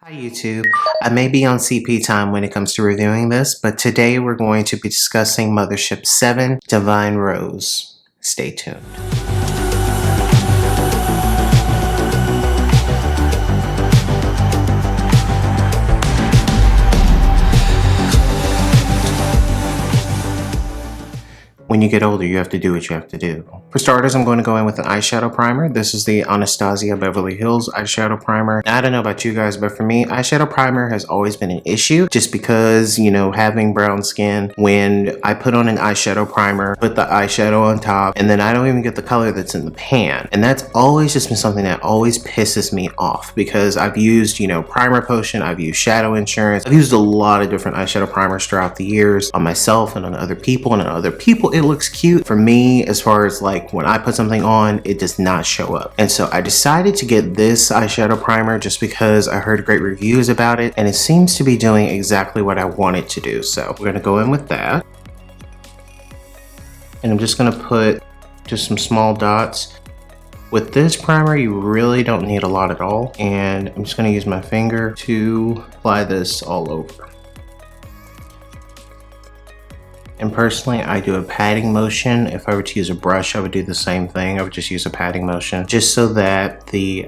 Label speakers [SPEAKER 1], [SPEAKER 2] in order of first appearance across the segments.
[SPEAKER 1] Hi YouTube. I may be on CP time when it comes to reviewing this, but today we're going to be discussing Mothership VII Divine Rose. Stay tuned. When you get older, you have to do what you have to do. For starters, I'm going to go in with an eyeshadow primer. This is the Anastasia Beverly Hills eyeshadow primer. Now, I don't know about you guys, but for me, eyeshadow primer has always been an issue just because, you know, having brown skin, when I put on an eyeshadow primer, put the eyeshadow on top, and then I don't even get the color that's in the pan. And that's always just been something that always pisses me off because I've used, you know, Primer Potion, I've used Shadow Insurance, I've used a lot of different eyeshadow primers throughout the years on myself and on other people, and on other people it looks cute. For me, as far as like when I put something on, it does not show up. And so I decided to get this eyeshadow primer just because I heard great reviews about it and it seems to be doing exactly what I want it to do. So we're gonna go in with that. And I'm just gonna put just some small dots. With this primer, you really don't need a lot at all. And I'm just gonna use my finger to apply this all over. And personally, I do a patting motion. If I were to use a brush, I would do the same thing. I would just use a patting motion just so that the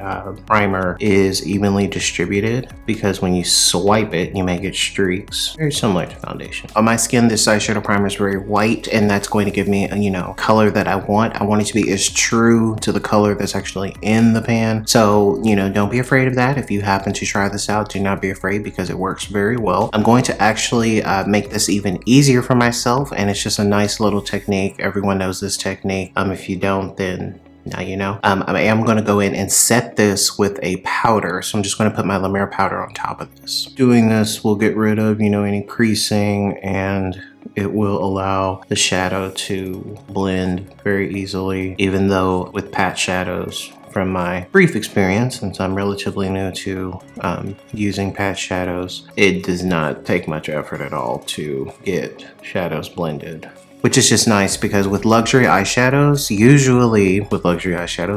[SPEAKER 1] primer is evenly distributed, because when you swipe it, you may get streaks. Very similar to foundation. On my skin, this eyeshadow primer is very white, and that's going to give me a, you know, color that I want. I want it to be as true to the color that's actually in the pan. So, you know, don't be afraid of that. If you happen to try this out, do not be afraid because it works very well. I'm going to actually make this even easier for myself, and it's just a nice little technique. Everyone knows this technique. If you don't, then now you know. I am going to go in and set this with a powder. So I'm just going to put my La Mer powder on top of this. Doing this will get rid of, you know, any creasing, and it will allow the shadow to blend very easily, even though with pat shadows, from my brief experience, since I'm relatively new to using patch shadows, it does not take much effort at all to get shadows blended. Which is just nice because with luxury eyeshadows,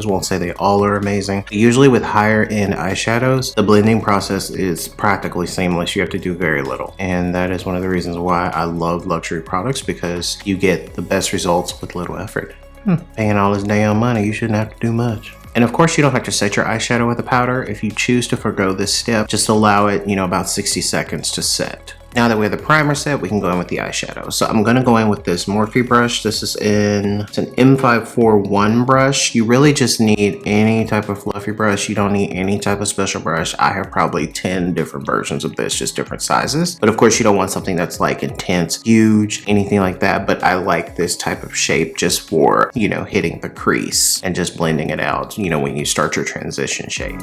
[SPEAKER 1] won't say they all are amazing. Usually with higher end eyeshadows, the blending process is practically seamless. You have to do very little. And that is one of the reasons why I love luxury products, because you get the best results with little effort. Paying all this damn money, you shouldn't have to do much. And of course, you don't have to set your eyeshadow with a powder. If you choose to forgo this step, just allow it, you know, about 60 seconds to set. Now that we have the primer set, we can go in with the eyeshadow. So I'm gonna go in with this Morphe brush. This is it's an M541 brush. You really just need any type of fluffy brush. You don't need any type of special brush. I have probably 10 different versions of this, just different sizes. But of course, you don't want something that's like intense, huge, anything like that. But I like this type of shape just for, you know, hitting the crease and just blending it out, you know, when you start your transition shape.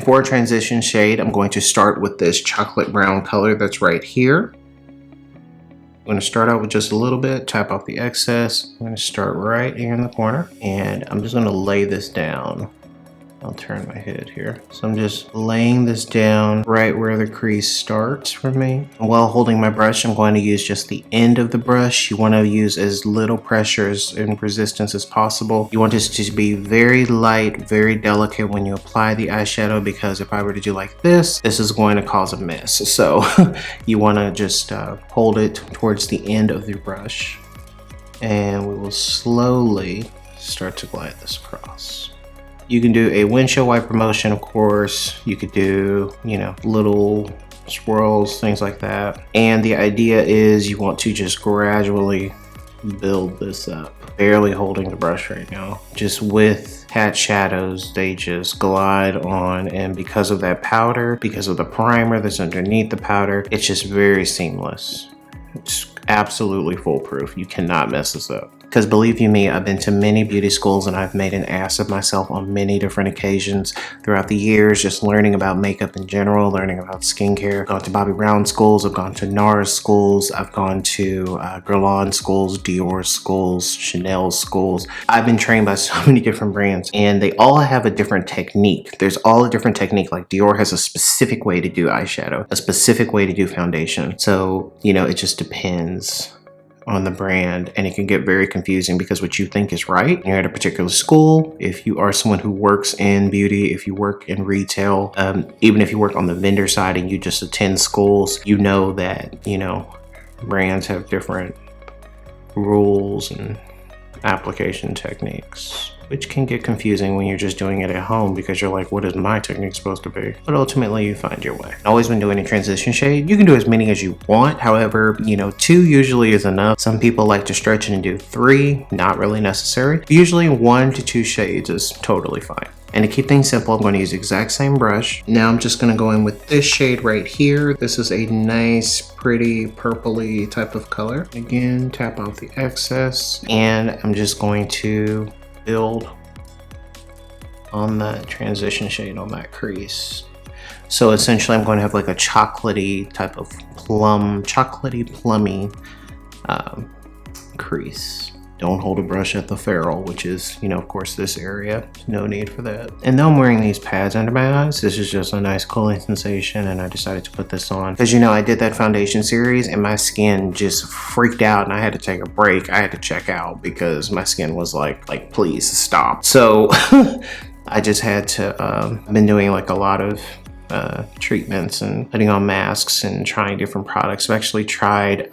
[SPEAKER 1] And for a transition shade, I'm going to start with this chocolate brown color that's right here. I'm going to start out with just a little bit, tap off the excess. I'm going to start right here in the corner, and I'm just going to lay this down. I'll turn my head here. So I'm just laying this down right where the crease starts for me. And while holding my brush, I'm going to use just the end of the brush. You want to use as little pressure and resistance as possible. You want this to be very light, very delicate when you apply the eyeshadow, because if I were to do like this is going to cause a mess. So you want to just hold it towards the end of the brush. And we will slowly start to glide this across. You can do a windshield wiper motion, of course. You could do, you know, little swirls, things like that. And the idea is you want to just gradually build this up. Barely holding the brush right now. Just with hat shadows, they just glide on. And because of that powder, because of the primer that's underneath the powder, it's just very seamless. It's absolutely foolproof. You cannot mess this up. Because believe you me, I've been to many beauty schools and I've made an ass of myself on many different occasions throughout the years, just learning about makeup in general, learning about skincare. I've gone to Bobbi Brown schools, I've gone to NARS schools, I've gone to Guerlain schools, Dior schools, Chanel schools. I've been trained by so many different brands and they all have a different technique. There's all a different technique. Like Dior has a specific way to do eyeshadow, a specific way to do foundation. So, you know, it just depends on the brand, and it can get very confusing because what you think is right, you're at a particular school, if you are someone who works in beauty, if you work in retail, even if you work on the vendor side and you just attend schools, you know that, you know, brands have different rules and application techniques, which can get confusing when you're just doing it at home because you're like, what is my technique supposed to be? But ultimately you find your way. Always when doing a transition shade, you can do as many as you want. However, you know, 2 usually is enough. Some people like to stretch it and do 3, not really necessary. Usually 1 to 2 shades is totally fine. And to keep things simple, I'm going to use the exact same brush. Now I'm just going to go in with this shade right here. This is a nice, pretty purpley type of color. Again, tap off the excess. And I'm just going to build on that transition shade on that crease. So essentially I'm going to have like a chocolatey type of chocolatey plummy crease. Don't hold a brush at the ferrule, which is, you know, of course, this area. No need for that. And though I'm wearing these pads under my eyes, this is just a nice cooling sensation, and I decided to put this on. Because, you know, I did that foundation series, and my skin just freaked out, and I had to take a break. I had to check out because my skin was like, please stop. So I just had to, I've been doing like a lot of treatments and putting on masks and trying different products. I've actually tried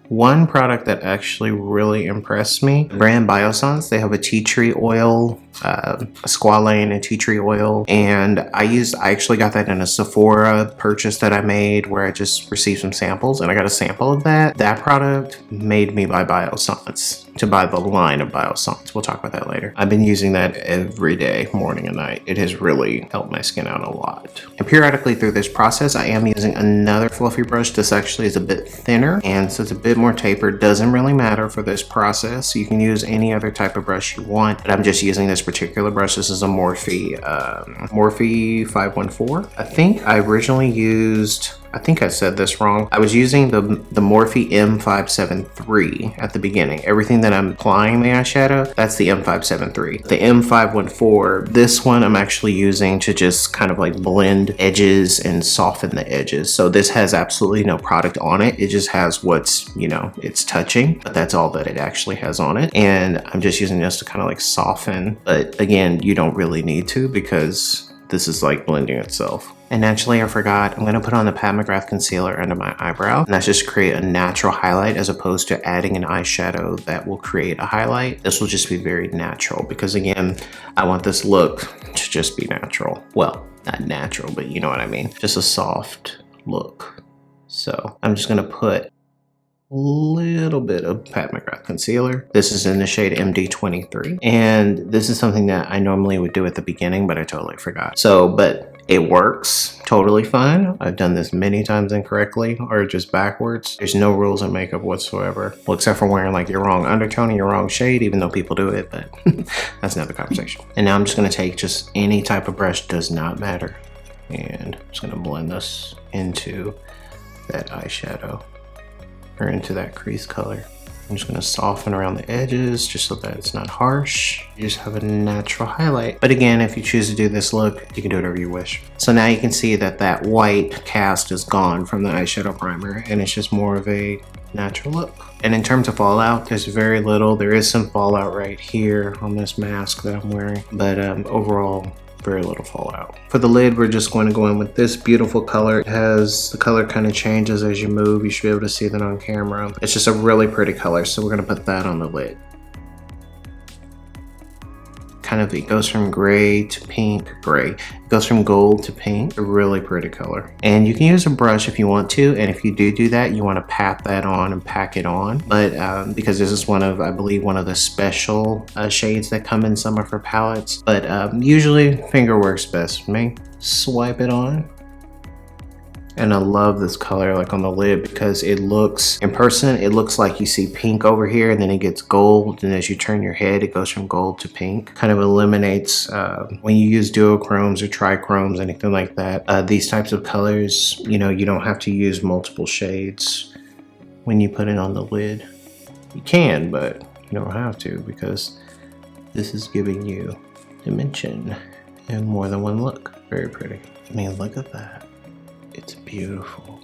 [SPEAKER 1] one product that actually really impressed me, brand Biossance. They have a tea tree oil, a squalane and tea tree oil, and I actually got that in a Sephora purchase that I made where I just received some samples and I got a sample of that. That product made me buy Biossance, to buy the line of Biossance. We'll talk about that later. I've been using that every day, morning and night. It has really helped my skin out a lot. And periodically through this process, I am using another fluffy brush. This actually is a bit thinner, and so it's a bit more tapered. Doesn't really matter for this process. You can use any other type of brush you want, but I'm just using this particular brush. This is a Morphe 514. I think I originally used, I think I said this wrong. I was using the Morphe M573 at the beginning. Everything that I'm applying the eyeshadow, that's the M573. The M514, this one I'm actually using to just kind of like blend edges and soften the edges. So this has absolutely no product on it. It just has what's, you know, it's touching, but that's all that it actually has on it. And I'm just using this to kind of like soften. But again, you don't really need to because this is like blending itself. And naturally, I forgot, I'm gonna put on the McGrath concealer under my eyebrow, and that's just to create a natural highlight as opposed to adding an eyeshadow that will create a highlight. This will just be very natural because again, I want this look to just be natural. Well, not natural, but you know what I mean. Just a soft look. So I'm just gonna put a little bit of McGrath concealer. This is in the shade MD23. And this is something that I normally would do at the beginning, but I totally forgot. So, but It works totally fine. I've done this many times incorrectly or just backwards. There's no rules in makeup whatsoever. Well, except for wearing like your wrong undertone and your wrong shade, even though people do it, but that's another conversation. And now I'm just gonna take just any type of brush, does not matter. And I'm just gonna blend this into that eyeshadow or into that crease color. I'm just gonna soften around the edges just so that it's not harsh. You just have a natural highlight. But again, if you choose to do this look, you can do whatever you wish. So now you can see that that white cast is gone from the eyeshadow primer and it's just more of a natural look. And in terms of fallout, there's very little. There is some fallout right here on this mask that I'm wearing, but overall, very little fallout. For the lid, we're just going to go in with this beautiful color. It has, the color kind of changes as you move. You should be able to see that on camera. It's just a really pretty color, so we're going to put that on the lid. Kind of, it goes from gray to pink, gray. It goes from gold to pink, a really pretty color. And you can use a brush if you want to, and if you do that, you want to pat that on and pack it on. But because this is one of, I believe, one of the special shades that come in some of her palettes. But usually finger works best for me. Swipe it on. And I love this color like on the lid because it looks, in person, it looks like you see pink over here and then it gets gold. And as you turn your head, it goes from gold to pink. Kind of eliminates, when you use duochromes or trichromes, anything like that, these types of colors, you know, you don't have to use multiple shades when you put it on the lid. You can, but you don't have to because this is giving you dimension and more than one look. Very pretty. I mean, look at that. It's beautiful.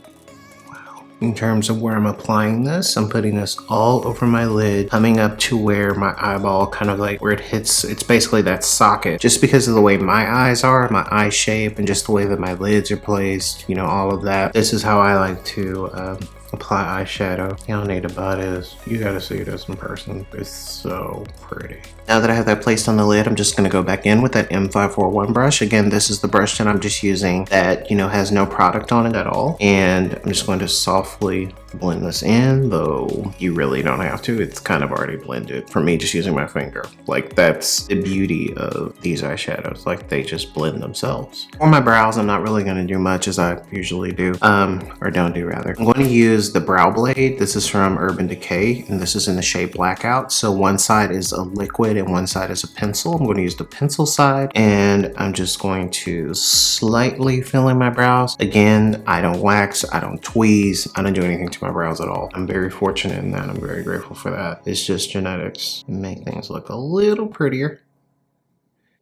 [SPEAKER 1] Wow. In terms of where I'm applying this, I'm putting this all over my lid, coming up to where my eyeball kind of like where it hits. It's basically that socket. Just because of the way my eyes are, my eye shape, and just the way that my lids are placed, you know, all of that. This is how I like to apply eyeshadow. How neat about it is, you gotta see this in person. It's so pretty. Now that I have that placed on the lid, I'm just gonna go back in with that M541 brush. Again, this is the brush that I'm just using that, you know, has no product on it at all. And I'm just going to softly blend this in, though you really don't have to. It's kind of already blended for me just using my finger. Like, that's the beauty of these eyeshadows. Like, they just blend themselves. For my brows, I'm not really gonna do much as I usually do, or don't do rather. I'm going to use the brow blade. This is from Urban Decay, and this is in the shade Blackout. So one side is a liquid and one side is a pencil. I'm going to use the pencil side, and I'm just going to slightly fill in my brows. Again, I don't wax, I don't tweeze, I don't do anything to my brows at all. I'm very fortunate in that. I'm very grateful for that. It's just genetics. Make things look a little prettier.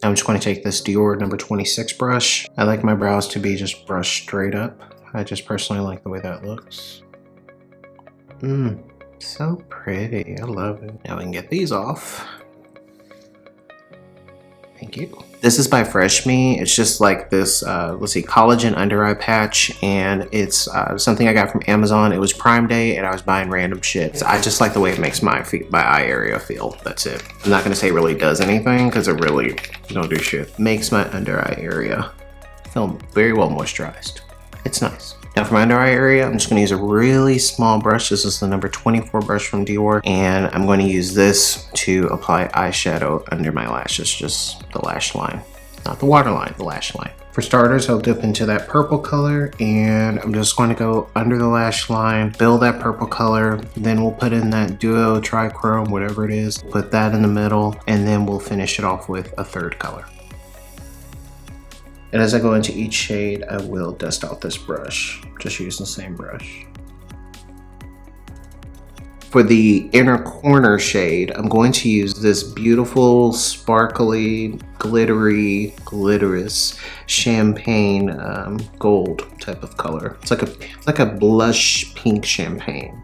[SPEAKER 1] I'm just going to take this Dior number 26 brush. I like my brows to be just brushed straight up. I just personally like the way that looks. So pretty. I love it. Now we can get these off. Thank you. This is by Fresh Me. It's just like this, let's see, collagen under eye patch, and it's something I got from Amazon. It was Prime Day, and I was buying random shit. So I just like the way it makes my eye area feel. That's it. I'm not gonna say it really does anything because it really don't do shit. Makes my under eye area feel very well moisturized. It's nice. Now for my under eye area, I'm just going to use a really small brush. This is the number 24 brush from Dior. And I'm going to use this to apply eyeshadow under my lashes, just the lash line. Not the waterline, the lash line. For starters, I'll dip into that purple color and I'm just going to go under the lash line, build that purple color. Then we'll put in that duo, trichrome, whatever it is. Put that in the middle and then we'll finish it off with a third color. And as I go into each shade, I will dust out this brush. Just use the same brush. For the inner corner shade, I'm going to use this beautiful, sparkly, glittery, glitterous champagne gold type of color. It's like a blush pink champagne.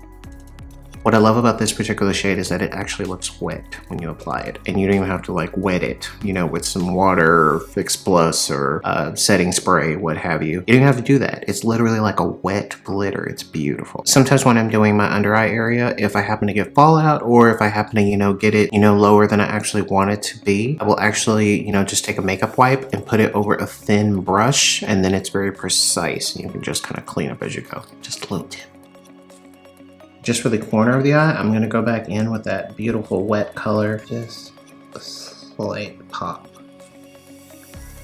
[SPEAKER 1] What I love about this particular shade is that it actually looks wet when you apply it. And you don't even have to like wet it, you know, with some water, or Fix Plus, or setting spray, what have you. You don't even have to do that. It's literally like a wet glitter. It's beautiful. Sometimes when I'm doing my under eye area, if I happen to get fallout, or if I happen to, you know, get it, you know, lower than I actually want it to be, I will actually, you know, just take a makeup wipe and put it over a thin brush, and then it's very precise. And you can just kind of clean up as you go. Just a little tip. Just for the corner of the eye, I'm gonna go back in with that beautiful wet color. Just a slight pop.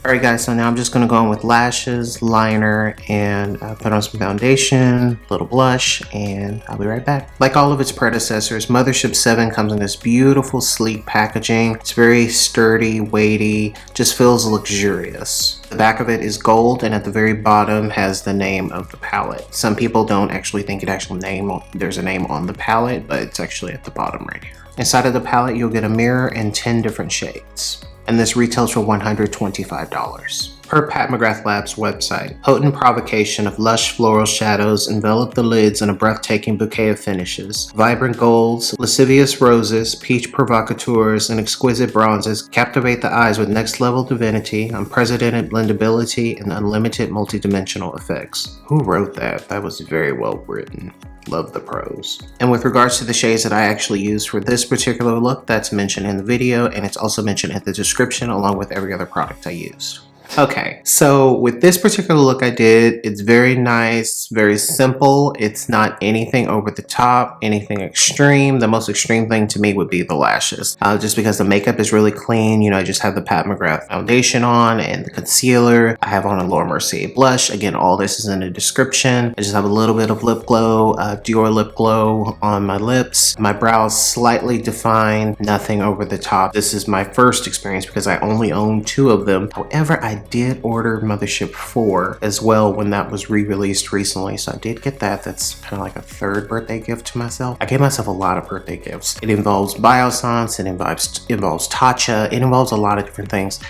[SPEAKER 1] Alright guys, so now I'm just going to go in with lashes, liner, and put on some foundation, a little blush, and I'll be right back. Like all of its predecessors, Mothership VII comes in this beautiful, sleek packaging. It's very sturdy, weighty, just feels luxurious. The back of it is gold, and at the very bottom has the name of the palette. Some people don't actually think there's a name on the palette, but it's actually at the bottom right here. Inside of the palette, you'll get a mirror and 10 different shades. And this retails for $125. Per Pat McGrath Labs website, potent provocation of lush floral shadows envelop the lids in a breathtaking bouquet of finishes. Vibrant golds, lascivious roses, peach provocateurs, and exquisite bronzes captivate the eyes with next-level divinity, unprecedented blendability, and unlimited multidimensional effects. Who wrote that? That was very well written. Love the pros. And with regards to the shades that I actually used for this particular look, that's mentioned in the video, and it's also mentioned in the description along with every other product I used. Okay, so with this particular look I did, it's very nice, very simple. It's not anything over the top, anything extreme. The most extreme thing to me would be the lashes. Just because the makeup is really clean. You know, I just have the Pat McGrath foundation on and the concealer. I have on a Laura Mercier blush. Again, all this is in the description. I just have a little bit of lip glow, Dior lip glow on my lips. My brows slightly defined, nothing over the top. This is my first experience because I only own 2 of them. However, I did order Mothership IV as well when that was re-released recently, so I did get that. That's kind of like a 3rd birthday gift to myself. I gave myself a lot of birthday gifts. It involves Biossance, it involves Tatcha, it involves a lot of different things.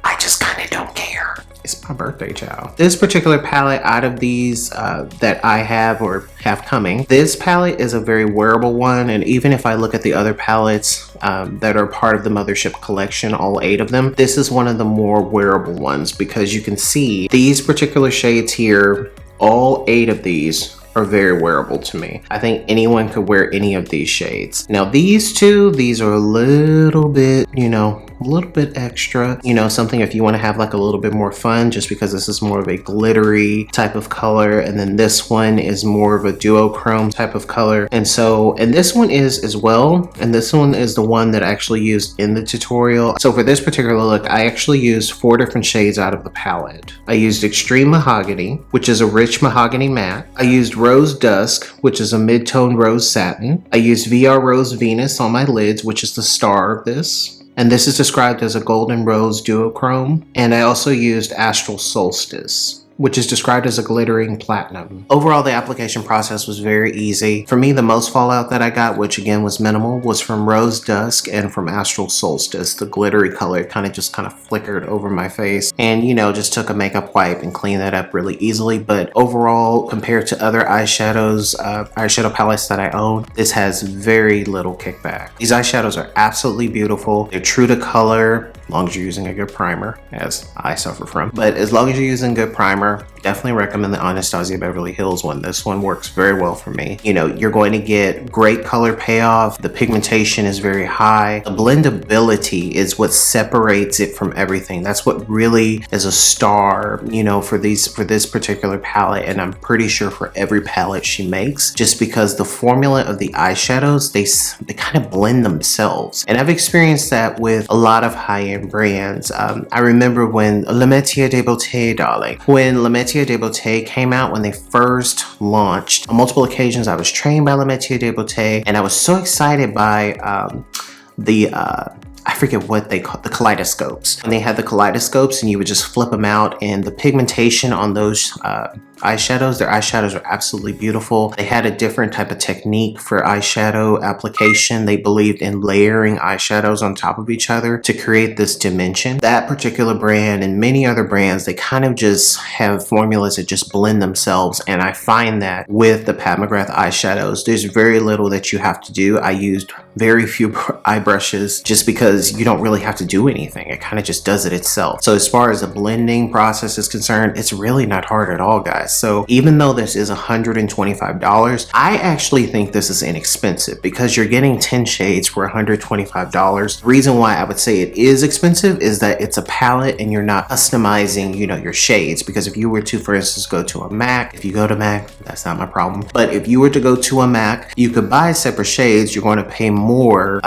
[SPEAKER 1] I just kind of don't care. It's my birthday, child. This particular palette out of these that I have or have coming, this palette is a very wearable one, and even if I look at the other palettes that are part of the Mothership collection, all 8 of them, this is one of the more wearable ones because you can see these particular shades here, all 8 of these are very wearable to me. I think anyone could wear any of these shades. Now these 2, these are a little bit, you know, a little bit extra, you know, something if you want to have like a little bit more fun, just because this is more of a glittery type of color, and then this one is more of a duochrome type of color. And this one is as well, and this one is the one that I actually used in the tutorial. So for this particular look, I actually used 4 different shades out of the palette. I used Extreme Mahogany, which is a rich mahogany matte. I used Rose Dusk, which is a mid-tone rose satin. I used VR Rose Venus on my lids, which is the star of this. And this is described as a golden rose duochrome. And I also used Astral Solstice, which is described as a glittering platinum. Overall, the application process was very easy. For me, the most fallout that I got, which again was minimal, was from Rose Dusk and from Astral Solstice. The glittery color kind of flickered over my face, and you know, just took a makeup wipe and cleaned that up really easily. But overall, compared to other eyeshadow palettes that I own, this has very little kickback. These eyeshadows are absolutely beautiful. They're true to color, as long as you're using a good primer, as I suffer from. But as long as you're using good primer, definitely recommend the Anastasia Beverly Hills one. This one works very well for me. You know, you're going to get great color payoff. The pigmentation is very high. The blendability is what separates it from everything. That's what really is a star, you know, for this particular palette, and I'm pretty sure for every palette she makes, just because the formula of the eyeshadows, they kind of blend themselves. And I've experienced that with a lot of high-end brands. I remember when Le Métier de Beauté, darling, when Le Métier de Beauté came out, when they first launched, on multiple occasions I was trained by Le Métier de Beauté, and I was so excited by I forget what they call the kaleidoscopes. And they had the kaleidoscopes and you would just flip them out, and the pigmentation on those eyeshadows, their eyeshadows are absolutely beautiful. They had a different type of technique for eyeshadow application. They believed in layering eyeshadows on top of each other to create this dimension. That particular brand and many other brands, they kind of just have formulas that just blend themselves, and I find that with the Pat McGrath eyeshadows, there's very little that you have to do. I used very few eye brushes just because you don't really have to do anything. It kind of just does it itself. So as far as the blending process is concerned, it's really not hard at all, guys. guys. So even though this is $125, I actually think this is inexpensive because you're getting 10 shades for $125. The reason why I would say it is expensive is that it's a palette and you're not customizing, you know, your shades. Because if you were to, for instance, go to a MAC, if you go to MAC, that's not my problem. But if you were to go to a MAC, you could buy separate shades. You're going to pay more,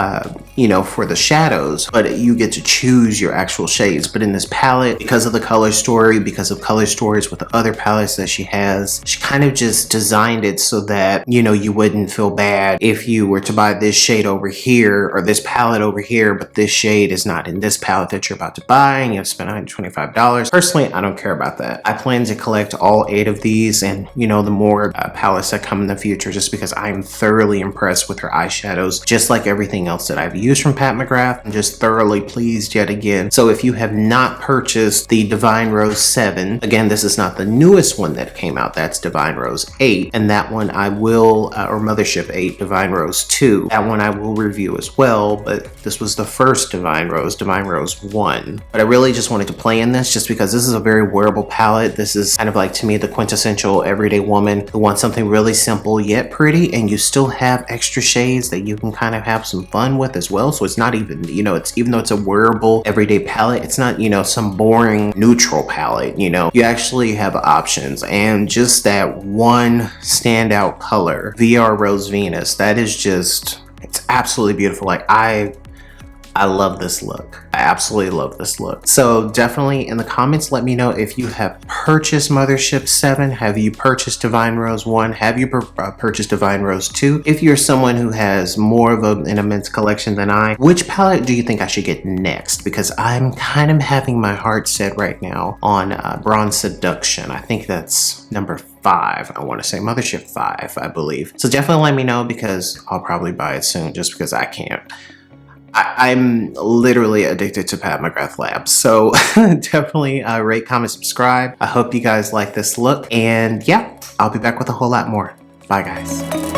[SPEAKER 1] you know, for the shadows, but you get to choose your actual shades. But in this palette, because of the color story, because of color stories with the other palettes that she has, she kind of just designed it so that, you know, you wouldn't feel bad if you were to buy this shade over here or this palette over here, but this shade is not in this palette that you're about to buy and you have to spend $125. Personally, I don't care about that. I plan to collect all 8 of these and, you know, the more palettes that come in the future, just because I am thoroughly impressed with her eyeshadows, just like everything else that I've used from Pat McGrath. I'm just thoroughly pleased yet again. So if you have not purchased the Divine Rose 7, again, this is not the newest one that came out, that's Divine Rose 8, and that one I will, or Mothership 8, Divine Rose 2, that one I will review as well, but this was the first Divine Rose 1. But I really just wanted to play in this just because this is a very wearable palette. This is kind of like, to me, the quintessential everyday woman who wants something really simple yet pretty, and you still have extra shades that you can kind of have some fun with as well. So it's not even, you know, it's, even though it's a wearable everyday palette, it's not, you know, some boring neutral palette. You know, you actually have options, and just that one standout color, VR Rose Venus, that is just, it's absolutely beautiful. Like I love this look. I absolutely love this look. So definitely in the comments, let me know if you have purchased Mothership 7. Have you purchased Divine Rose 1? Have you purchased Divine Rose 2? If you're someone who has more of an immense collection than I, which palette do you think I should get next? Because I'm kind of having my heart set right now on Bronze Seduction. I think that's number 5. I want to say Mothership 5, I believe. So definitely let me know because I'll probably buy it soon just because I can't. I'm literally addicted to Pat McGrath Labs, so definitely rate, comment, subscribe. I hope you guys like this look, and yeah, I'll be back with a whole lot more. Bye, guys.